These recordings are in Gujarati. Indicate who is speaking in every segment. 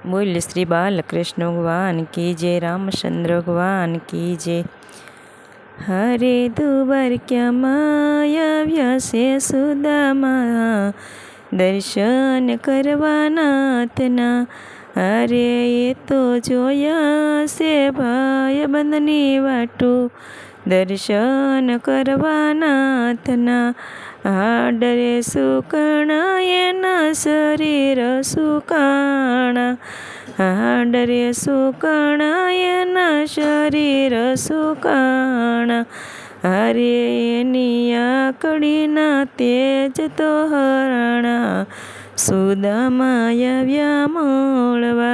Speaker 1: बोल श्री बालकृष्ण भगवान की जय, रामचंद्र भगवान की जय। हरे दुबार क्या माया व्यासे सुदामा, दर्शन करवानाथना। अरे ये तो जोया से भाई बंधनी वाटू, दर्शन करवानाथना। आडरे सुकणा एना शरीर सुकाणा, आडरे सुकणा एना शरीर सुकाणा। अरे एनी आकड़ीना तेज तो हराणा, सुदामा આવ્યા મળવા।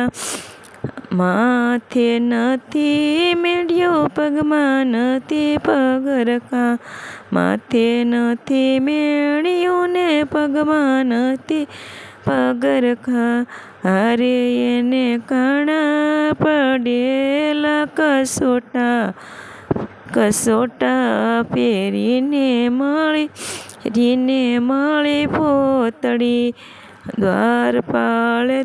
Speaker 1: માથે નથી મેળ્યો પગમાં નથી પગરખા, માથે નથી મેળ્યું ને પગમાં નથી પગરખા। અરે એને કાણા પડેલા કસોટા, કસોટા પહેરીને મળી પોતળી। દ્વારપાળે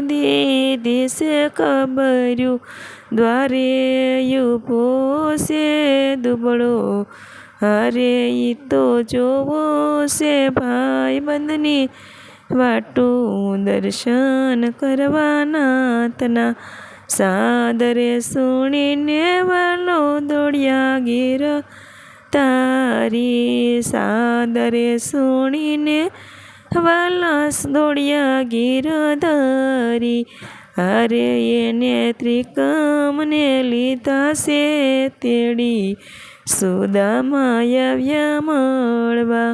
Speaker 1: દીધી છે ખબર્યું, દ્વારે ઊભો છે દુબળો। અરે ઈ તો જોવો છે ભાઈ બંધની વાટું, દર્શન કરવાનાથના। સાદરે સુણીને વાલો દોડ્યા ગીર તારી, સાદરે સુણીને વાલા દોડ્યા ગીરધારી। અરે એને ત્રિકમને લીધા છે તેડી, સુદામા આવ્યા મળવા।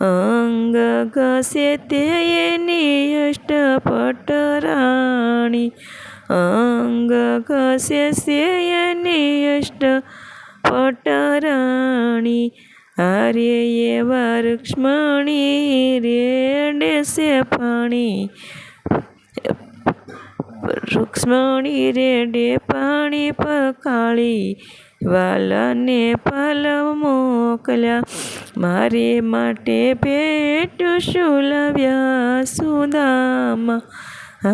Speaker 1: અંગ ઘસે તે એની અષ્ટપટ રાણી, અંગ ઘસે છે એની અષ્ટપટ રાણી। અરે એવા રૂક્ષ્મણી રેડે છે પાણી, રૂક્ષ્મણી રેડે પાણી પકાળી। વાલાને પાલવ મોકલ્યા, મારે માટે ભેટ શું લાવ્યા સુદામા।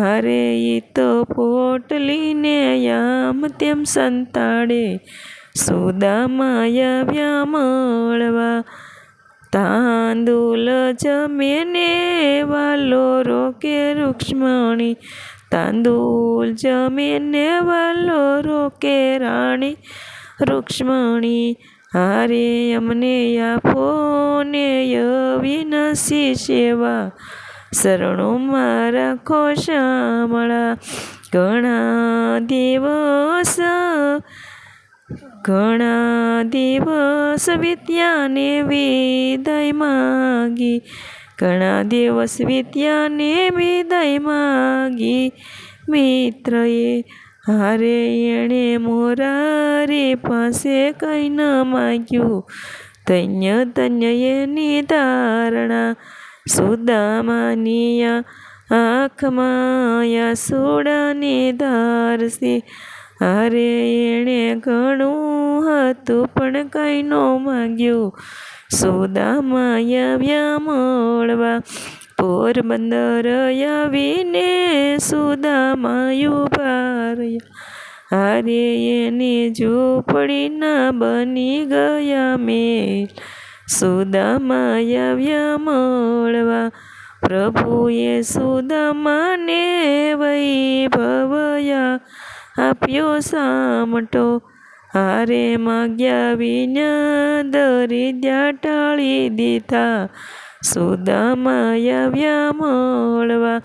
Speaker 1: અરે ઈ તો પોટલીને આમ તેમ સંતાડે, સુદામા આવ્યા મળવા। તાંદુલ જમે ને વાલો રોકે રૂક્ષ્મણી, તાંદુલ જમે ને વાલો રોકે રાણી રૂક્ષ્મણી। અરે અમને આપો ને અવિનાશી સેવા, શરણોમાં રાખો શામળા। ઘણા દિવસ વિદ્યાને વિદાય માગી, ઘણા દિવસ વિદ્યાને વિદાય માગી મિત્રએ। હારે એણે મોરારી પાસે કંઈ ન માગ્યું, ધન્ય ધન્ય એની ધારણા। સુદામાની આંખમાં આંસુડાની ધાર છે, અરે એણે ઘણું હતું પણ કંઈ ન માગ્યું, સુદામા આવ્યા મળવા। પોરબંદર આવીને સુદામા ઊભા રહ્યા, અરે એની ઝૂંપડીના બની ગયા મેલ, સુદામા આવ્યા મળવા। પ્રભુએ સુદામાને વૈભવ આપ્યો સામટો, હારે માગ્યા વિના દરિદ્યા ટાળી દીધા, સુદામા આવ્યા મળવા।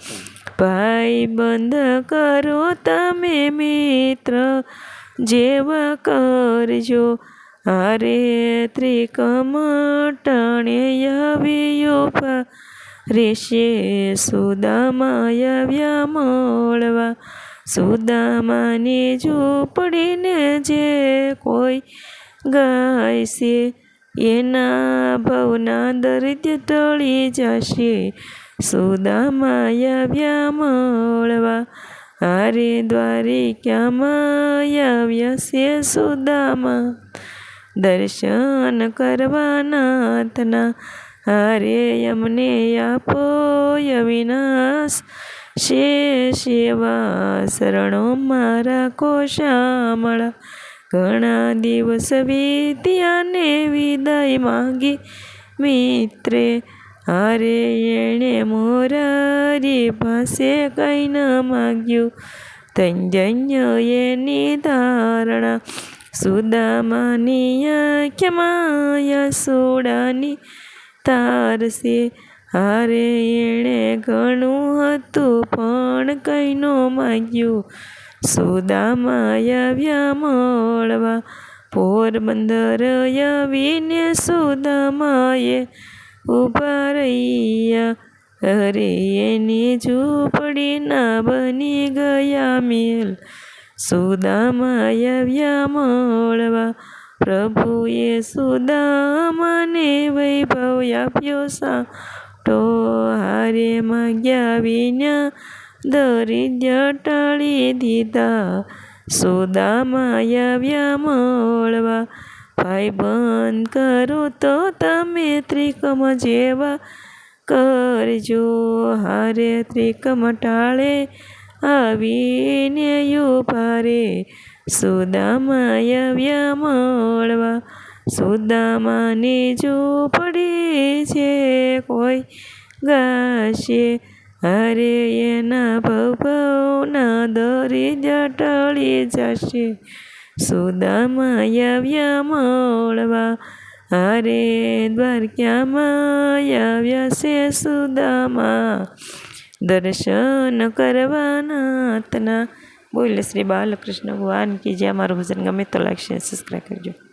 Speaker 1: ભાઈ બંધ કરો તમે મિત્ર જેવા કરજો, હારે ત્રિકમટાણે આવી ઊભા રહેશે, સુદામા આવ્યા મળવા। સુદામાની ઝૂંપડીને જે કોઈ ગાય છે, એના ભવના દરિદ્ર ટળી જશે, સુદામા આવ્યા મળવા। હારે દ્વારિકામાં આવ્યા છે સુદામા, દર્શન કરવાનાથના। હારે અમને આપો અવિનાશ સેવા શરણો મારા કોશામળા. ઘણા દિવસ વીત્યા ને વિદાય માંગી મિત્રે, હારે એણે મોરારી પાસે કંઈ ન માગ્યું. ધન્ય એની ધારણા સુદામાની આંખમાં યશોદાની તારસે. હારે એણે ઘણું હતું પણ કંઈ ન માગ્યું. સુદામા આવ્યા મળવા પોરબંદર આવીને સુદામાએ ઊભા રહ્યા. હરે એની ઝૂંપડી ના બની ગયા મેલ. સુદામા આવ્યા મળવા પ્રભુએ સુદામાને વૈભવ આપ્યો સાટો. હારે માગ્યા વિના દરિદ્ર ટાળી દીધા. સુદામા આવ્યા મળવા ભાઈબંધ કરો તો તમે ત્રિકમ જેવા કરજો. હારે ત્રિકમ ટાળે આવીને ઊભા રે. સુદામા આવ્યા મળવા સુદામાની ઝૂંપડી છે કોઈ ગાશે. હારે એના ભવના દરિદ્ર ટળી જશે. સુદામા આવ્યા મળવા હારે દ્વારકામાં આવ્યા છે સુદામા દર્શન કરવા નાથના. બોલ શ્રી બાલકૃષ્ણ ભગવાન કી જય. અમારું ભજન ગમે તો લાઈક શેર સબસ્ક્રાઈબ કરજો.